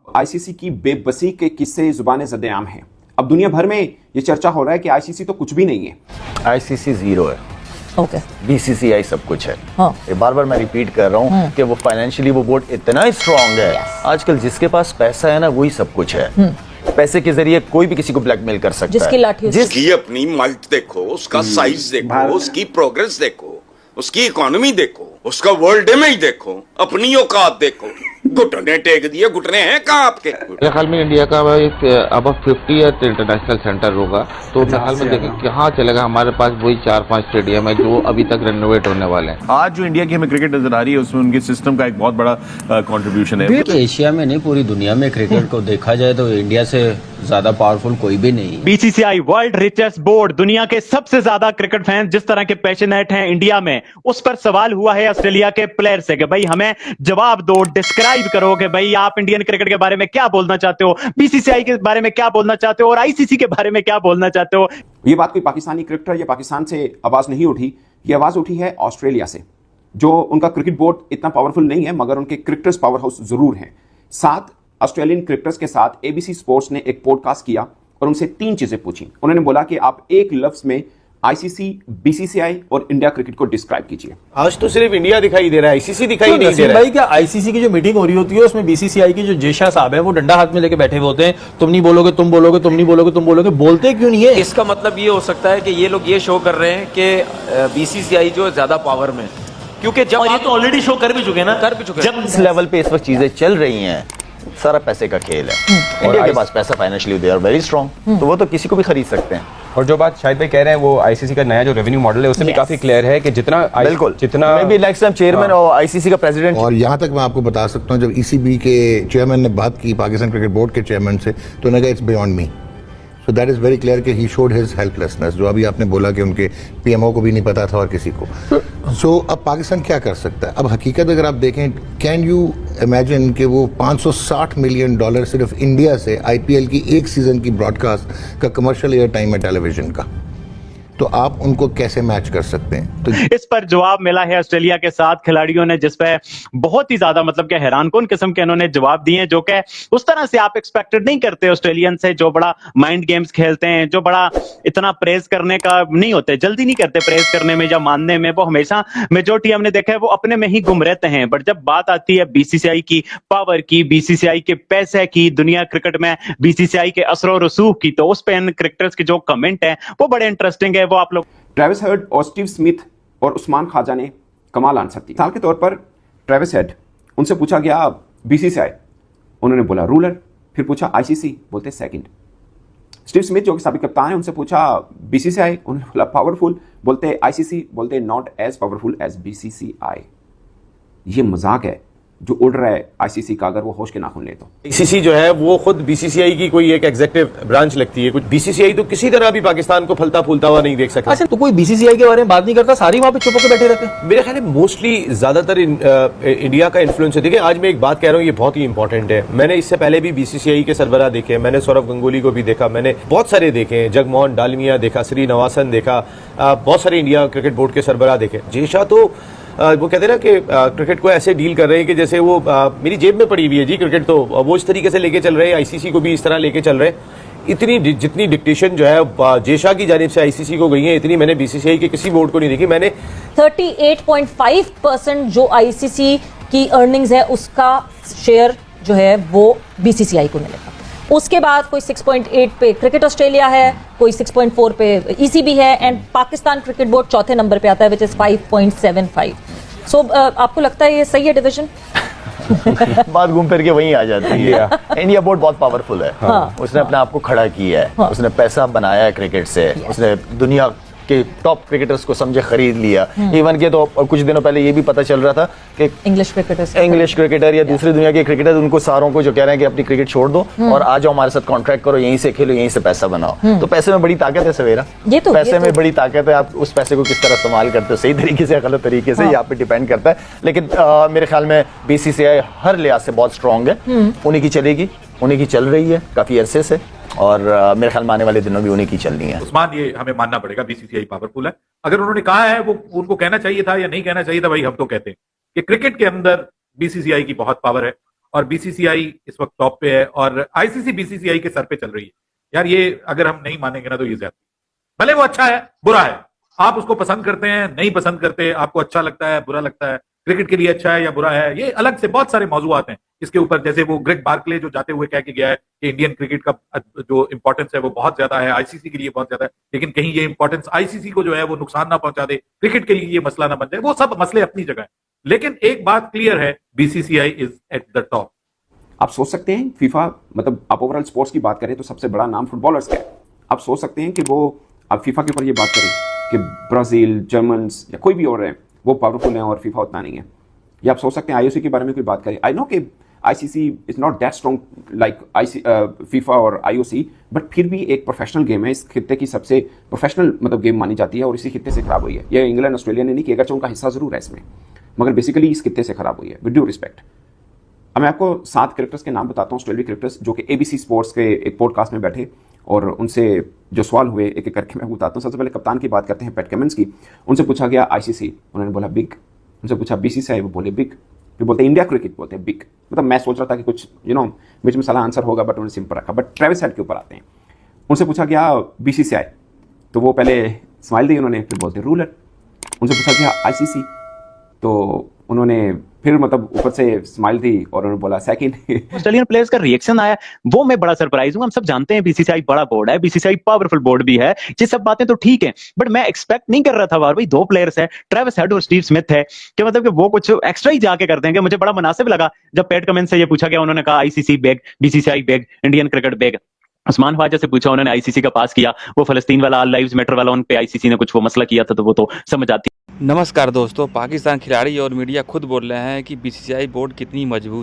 ICC की बेबसी के किस्से जुबान ज़द-ए-आम हैं। अब दुनिया भर में ये चर्चा हो रहा है कि आईसीसी तो कुछ भी नहीं है। आईसीसी जीरो है, ओके, बीसीसीआई सब कुछ है। हाँ। ये बार बार मैं रिपीट कर रहा हूँ कि वो फाइनेंशियली वो बोर्ड इतना स्ट्रांग है। आजकल जिसके पास पैसा है ना वही सब कुछ है। पैसे के जरिए कोई भी किसी को ब्लैकमेल कर सकता जिसकी है। लाठी जिसकी अपनी माइट देखो, उसका साइज देखो, उसकी प्रोग्रेस देखो, उसकी इकोनॉमी देखो, उसका वर्ल्ड इमेज देखो, अपनी औकात देखो। घुटने टेक दिए, घुटने हैं कहाँ आपके? मेरे ख्याल में इंडिया का एक अब 50th इंटरनेशनल सेंटर होगा, तो मेरे ख्याल में देखें कहाँ चलेगा। हमारे पास वही 4-5 स्टेडियम है जो अभी तक रेनोवेट होने वाले हैं। आज जो इंडिया की हमें क्रिकेट नजर आ रही है उसमें उनके सिस्टम का एक बहुत बड़ा कंट्रीब्यूशन है। एशिया में नहीं, पूरी दुनिया में क्रिकेट को देखा जाए तो इंडिया से ज्यादा पावरफुल कोई भी नहीं। बीसीसीआई वर्ल्ड रिचेस्ट बोर्ड, दुनिया के सबसे ज्यादा क्रिकेट फैंस जिस तरह के पैशनेट हैं इंडिया में, उस पर सवाल हुआ है ऑस्ट्रेलिया के प्लेयर से कि भाई हमें जवाब दो, डिस्क्राइब करो कि भाई आप इंडियन क्रिकेट के बारे में क्या बोलना चाहते हो, बीसीसीआई के बारे में क्या बोलना चाहते हो और आईसीसी के बारे में क्या बोलना चाहते हो। ये बात कोई पाकिस्तानी क्रिकेटर या पाकिस्तान से आवाज नहीं उठी, ये आवाज उठी है ऑस्ट्रेलिया से, जो उनका क्रिकेट बोर्ड इतना पावरफुल नहीं है मगर उनके क्रिकेटर्स पावर हाउस जरूर हैं। 7 ऑस्ट्रेलियन क्रिकेटर्स के साथ एबीसी स्पोर्ट्स ने एक पॉडकास्ट किया और उनसे 3 चीजें पूछी। उन्होंने बोला कि आप एक लफ्ज में आईसीसी, बीसीसीआई और इंडिया क्रिकेट को डिस्क्राइब कीजिए। आज तो सिर्फ इंडिया दिखाई दे रहा है, आईसीसी दिखाई नहीं दे रहा है। भाई क्या आईसीसी की जो मीटिंग हो रही होती है उसमें बीसीसीआई की जो जेशा साहब है वो डंडा हाथ में लेके बैठे हुए होते हैं, तुम नहीं बोलोगे, तुम बोलोगे, तुम नहीं बोलोगे, तुम बोलोगे, बोलते क्यों नहीं है? इसका मतलब ये हो सकता है कि ये लोग ये शो कर रहे हैं कि बीसीसीआई जो ज्यादा पावर में, क्योंकि जब ये तो ऑलरेडी शो कर भी चुके ना, कर भी चुके। जब इस लेवल पे इस वक्त चीजें चल रही हैं, सारा पैसे का खेल है। इंडिया के पास पैसा financially they are very strong, तो वो तो किसी को भी खरीद सकते हैं। और जो बात शाहिद भाई कह रहे हैं वो आईसीसी का नया जो रेवेन्यू मॉडल है उससे भी काफी क्लियर है कि जितना मैं भी नेक्स्ट टाइम चेयरमैन और आईसीसी का प्रेसिडेंट। और यहाँ तक मैं आपको बता सकता हूँ, जब ईसीबी के चेयरमैन ने बात की पाकिस्तान क्रिकेट बोर्ड के चेयरमैन से, तो उन्होंने कहा it's beyond me. So that is very clear कि ही शोड हिज हेल्पलेसनेस, जो अभी आपने बोला कि उनके पीएमओ को भी नहीं पता था और किसी को। सो अब पाकिस्तान क्या कर सकता है? अब हकीकत अगर आप देखें, कैन यू इमेजिन कि वो $560 मिलियन सिर्फ इंडिया से आईपीएल की एक सीजन की ब्रॉडकास्ट का कमर्शियल एयर टाइम है टेलीविजन का, तो आप उनको कैसे मैच कर सकते हैं? तो इस पर जवाब मिला है ऑस्ट्रेलिया के 7 खिलाड़ियों ने, जिस पे बहुत ही ज्यादा मतलब कि हैरानकुन किस्म के उन्होंने जवाब दिए, जो कि उस तरह से आप एक्सपेक्टेड नहीं करते ऑस्ट्रेलियन से, जो बड़ा माइंड गेम्स खेलते हैं, जो बड़ा इतना प्रेज करने का नहीं होते, जल्दी नहीं करते प्रेज करने में या मानने में। वो हमेशा मेजोरिटी हमने देखा है वो अपने में ही गुम रहते हैं। बट जब बात आती है बीसीसीआई की पावर की, बीसीसीआई के पैसे की, दुनिया क्रिकेट में बीसीसीआई के असर रसूख की, तो उस पे इन क्रिकेटर्स की जो कमेंट है वो बड़े इंटरेस्टिंग है। वो आप लोग ट्रेविस हेड और स्टीव स्मिथ और उस्मान ख्वाजा ने कमाल आंसर दी। मिसाल के तौर पर ट्रेविस हेड, उनसे पूछा गया बीसीसीआई, उन्होंने बोला रूलर। फिर पूछा आईसीसी, बोलते सेकंड। स्टीव स्मिथ जो कि साबिक कप्तान है, उनसे पूछा बीसीसीआई, उन्होंने बोला पावरफुल, बोलते आईसीसी, बोलते not as powerful as BCCI. ये मजाक है जो उड़ रहा है आईसीसी का, अगर वो होश के नाखून ले तो। आईसीसी जो है वो खुद बीसीसीआई की कोई एक एग्जीक्यूटिव ब्रांच लगती है। कुछ बीसीसीआई तो किसी तरह भी पाकिस्तान को फलता फूलता हुआ नहीं देख सकता। अच्छा, तो कोई बीसीसीआई के बारे में बात नहीं करता, सारी वहां पे चुप होकर बैठे रहते हैं। मेरे ख्याल में मोस्टली ज्यादातर इंडिया का इन्फ्लुएंस है। देखिए आज मैं एक बात कह रहा हूँ, ये बहुत ही इंपॉर्टेंट है। मैंने इससे पहले भी बीसीसीआई के सरबराह देखे, मैंने सौरभ गंगुली को भी देखा, मैंने बहुत सारे देखे, जगमोहन डालमिया देखा, श्रीनिवासन देखा, बहुत सारे इंडिया क्रिकेट बोर्ड के सरबराह देखे। जेशा तो वो कहते हैं ना कि क्रिकेट को ऐसे डील कर रहे हैं कि जैसे वो मेरी जेब में पड़ी हुई है जी क्रिकेट, तो वो इस तरीके से लेके चल रहे हैं। आईसीसी को भी इस तरह लेके चल रहे हैं। इतनी जितनी डिक्टेशन जो है जेशा की जानिब से आईसीसी को गई है, इतनी मैंने बीसीसीआई के किसी बोर्ड को नहीं देखी। मैंने 38.5% जो आईसीसी की अर्निंग्स है उसका शेयर जो है वो बीसीसीआई को मिलेगा। उसके बाद कोई 6.8 पे क्रिकेट ऑस्ट्रेलिया है, कोई 6.4 पे ईसीबी है, एंड पाकिस्तान क्रिकेट बोर्ड चौथे नंबर पे आता है विच इज 5.75। सो आपको लगता है ये सही है डिवीजन? बात घूम फिर के वहीं आ जाती है। इंडिया बोर्ड बहुत पावरफुल है। हाँ। उसने अपने आप को खड़ा किया है। हाँ। उसने पैसा बनाया है क्रिकेट से। उसने दुनिया के टॉप क्रिकेटर्स को समझे खरीद लिया। इवन के तो कुछ दिनों पहले ये भी पता चल रहा था कि इंग्लिश क्रिकेटर या दूसरी दुनिया के क्रिकेटर, उनको सारों को जो कह रहे हैं कि अपनी क्रिकेट छोड़ दो और आ जाओ हमारे साथ कॉन्ट्रैक्ट करो, यहीं से खेलो, यहीं से पैसा बनाओ। तो पैसे में बड़ी ताकत है सवेरा, पैसे में बड़ी ताकत है। आप उस पैसे को किस तरह इस्तेमाल करते हो, सही तरीके से, गलत तरीके से, यहाँ पे डिपेंड करता है। लेकिन मेरे ख्याल में बीसीसीआई हर लिहाज से बहुत स्ट्रांग है। उन्हीं की चलेगी, उन्हीं की चल रही है काफी अरसे से, और मेरे ख्याल में आने वाले दिनों भी उन्हीं की चलनी है। उस्मान, ये हमें मानना पड़ेगा बीसीसीआई पावरफुल है। अगर उन्होंने कहा है, वो उनको कहना चाहिए था या नहीं कहना चाहिए था, भाई हम तो कहते हैं कि क्रिकेट के अंदर बीसीसीआई की बहुत पावर है और बीसीसीआई इस वक्त टॉप पे है और आईसीसी बीसीसीआई के सर पे चल रही है। यार ये अगर हम नहीं मानेंगे ना तो ये ज्यादा, भले वो अच्छा है बुरा है, आप उसको पसंद करते हैं नहीं पसंद करते, आपको अच्छा लगता है बुरा लगता है, क्रिकेट के लिए अच्छा है या बुरा है, ये अलग से बहुत सारे मौजूआत हैं इसके ऊपर। जैसे वो ग्रेग बार्कले जो जाते हुए कह के गया है कि इंडियन क्रिकेट का जो इंपॉर्टेंस है वो बहुत ज्यादा है, आईसीसी के लिए बहुत ज्यादा है, लेकिन कहीं ये इंपॉर्टेंस आईसीसी को जो है वो नुकसान ना पहुंचा दे, क्रिकेट के लिए ये मसला ना बन जाए। वो सब मसले अपनी जगह है, लेकिन एक बात क्लियर है, BCCI is at the top. आप सोच सकते हैं फीफा, मतलब आप ओवरऑल स्पोर्ट्स की बात करें तो सबसे बड़ा नाम फुटबॉलर्स का है। आप सोच सकते हैं कि वो आप फीफा के ऊपर ये बात करें कि ब्राजील, जर्मन्स या कोई भी और है वो पावरफुल है और फीफा उतना नहीं है। या आप सोच सकते हैं आईओसी के बारे में कोई बात करें। आई नो कि ICC is not that strong like FIFA और आईओसी, बट फिर भी एक प्रोफेशनल गेम है, इस खित्ते की सबसे प्रोफेशनल मतलब गेम मानी जाती है और इसी खित्ते से खराब हुई है। ये इंग्लैंड ऑस्ट्रेलिया ने नहीं किया, अगरचे उनका हिस्सा जरूर है इसमें, मगर बेसिकली इस खित्ते से खराब हुई है, विद ड्यू रिस्पेक्ट। अब मैं आपको 7 क्रिकेटर्स के नाम बताता हूँ, ऑस्ट्रेलियाई क्रिकेटर्स जो कि एबीसी स्पोर्ट्स के एक पॉडकास्ट में बैठे और उनसे जो सवाल हुए एक एक करके मैं बताता हूँ। सबसे पहले कप्तान की बात करते हैं, पैट कमिंस की। उनसे पूछा गया आईसीसी, उन्होंने बोला बिग। उनसे पूछा बीसीसीआई, वो बोले बिग। फिर बोलते इंडिया क्रिकेट, बोलते हैं बिग। मतलब मैं सोच रहा था कि कुछ बीच में साला आंसर होगा, बट उन्होंने सिंपल रखा। बट ट्रेविस हेड के ऊपर आते हैं। उनसे पूछा गया बीसीसीआई, तो वो पहले स्माइल दी उन्होंने, फिर बोलते रूलर। उनसे पूछा गया आईसीसी, तो उन्होंने फिर मतलब ऊपर से स्माइल दी और उन्होंने बोला सेकंड। ऑस्ट्रेलियन प्लेयर्स का रिएक्शन आया, वो मैं बड़ा सरप्राइज हूं। हम सब जानते हैं बीसीसीआई बड़ा बोर्ड है, बीसीसीआई पावरफुल बोर्ड भी है, ये सब बातें तो ठीक है, बट मैं एक्सपेक्ट नहीं कर रहा था वार भाई 2 प्लेयर्स है, ट्रेविस हेड और स्टीव स्मिथ है, कि मतलब कि वो कुछ एक्स्ट्रा ही जाके कर देंगे। मुझे बड़ा मुनासिब लगा जब पैट कमिंस से ये पूछा गया, उन्होंने कहा ICC beg, BCCI beg, Indian cricket beg. Usman Khawaja से पूछा, उन्होंने आईसीसी का पास किया, वो फलस्तीन वाला ऑल लाइव्स मैटर वाला उन पे आईसीसी ने कुछ वो मसला किया था, तो वो तो समझ आती। नमस्कार दोस्तों, पाकिस्तान खिलाड़ी और मीडिया खुद बोल रहे हैं कि बीसीसीआई बोर्ड कितनी मजबूत